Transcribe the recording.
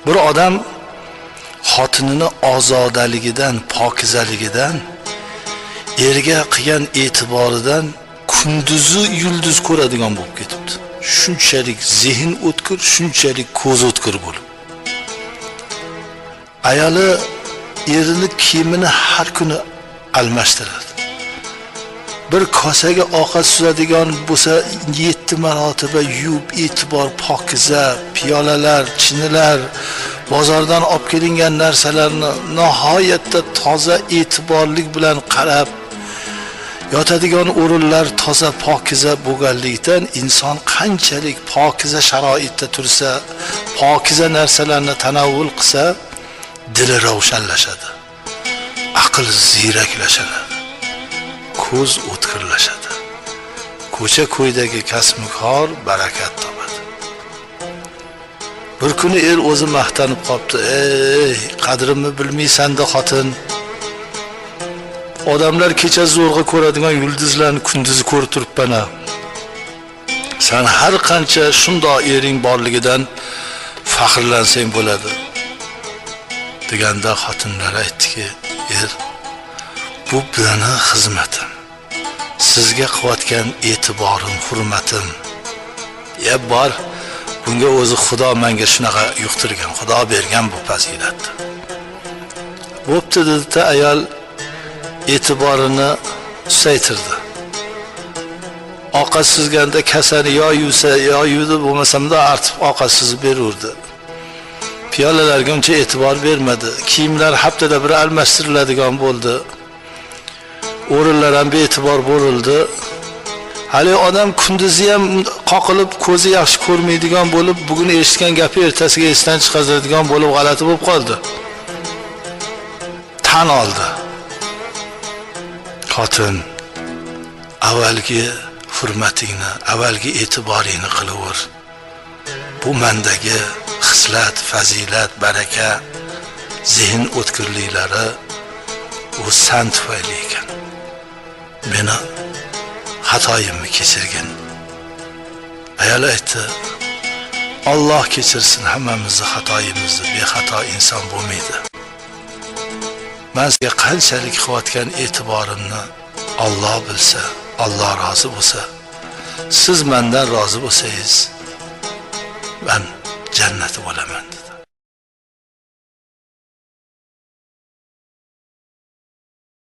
Bir odam xotinini ozodaligidan, pokizaligidan, erga qilgan e'tiboridan kunduzi yulduz ko'radigan bo'lib ketibdi. Shunchalik zehn o'tkir, shunchalik ko'z o'tkir bo'lib. Ayoli erini kiyimini har kuni almashtiradi. Bir kosaga ovqat suzadigan bo'lsa 7 marotaba yuvib, e'tibor pokiza, piyolalar, chinilar, bozordan olib kelingan narsalarni nihoyatda toza e'tiborlik bilan qarab, yotadigan o'rinlar toza pokiza bo'lganligidan inson qanchalik pokiza sharoitda tursa, pokiza narsalarni tanovvul qilsa, dili ravshanlashadi, aql ziyraklashadi, ko'z o'tkirlashadi. Ko'cha-ko'ydagi kasb-kor barakat topadi. Bir kuni o'zi maqtanib qopti. Ey, qadrimni bilmaysan-da xotin. Odamlar kecha zo'rg'a ko'radigan yulduzlarni kunduzi ko'rib turibman-a. Sen har qancha shundoq ering borligidan faxrlansang bo'ladi. Deganda xotinlar aytdiki, bu bilan xizmatim. Sizga qilayotgan e'tiborim, hurmatim. Bor, bunga o'zi Xudo menga shunaqa yuqtirgan, Xudo bergan bu fazilatni. Bo'pti dedi, ayol e'tiborini susaytirdi. Ovqat suzganda kasani yo yuvsa, yo yuvdi, bo'lmasamda artib ovqat suzib berurdi. Piyolalarga uncha e'tibor bermadi. Kiyimlar haftada bir almashtiriladigan bo'ldi. O'rinlar ham bee'tibor bo'ldi. Hali odam kunduzi ham qoqilib, ko'zi yaxshi ko'rmaydigan bo'lib, bugun eshitgan gapi ertasiga esdan chiqaradigan bo'lib, g'alati bo'lib qoldi. Tan oldi. Xotin, avvalgi hurmatingni, avvalgi e'tiboringni qilaver. Bu mendagi xislat, fazilat, baraka, zehn o'tkirliklari u san tufayli ekan. Meni xatoyimni kechirgin. Ayol aytdi, Alloh kechirsin hammamizni xatoyimizni, bexato inson bo'lmaydi. Men sizga qanchalik qilayotgan e'tiborimni Alloh bilsa, Alloh rozi bo'lsa, siz mendan rozi bo'lsangiz, men jannati bo'laman.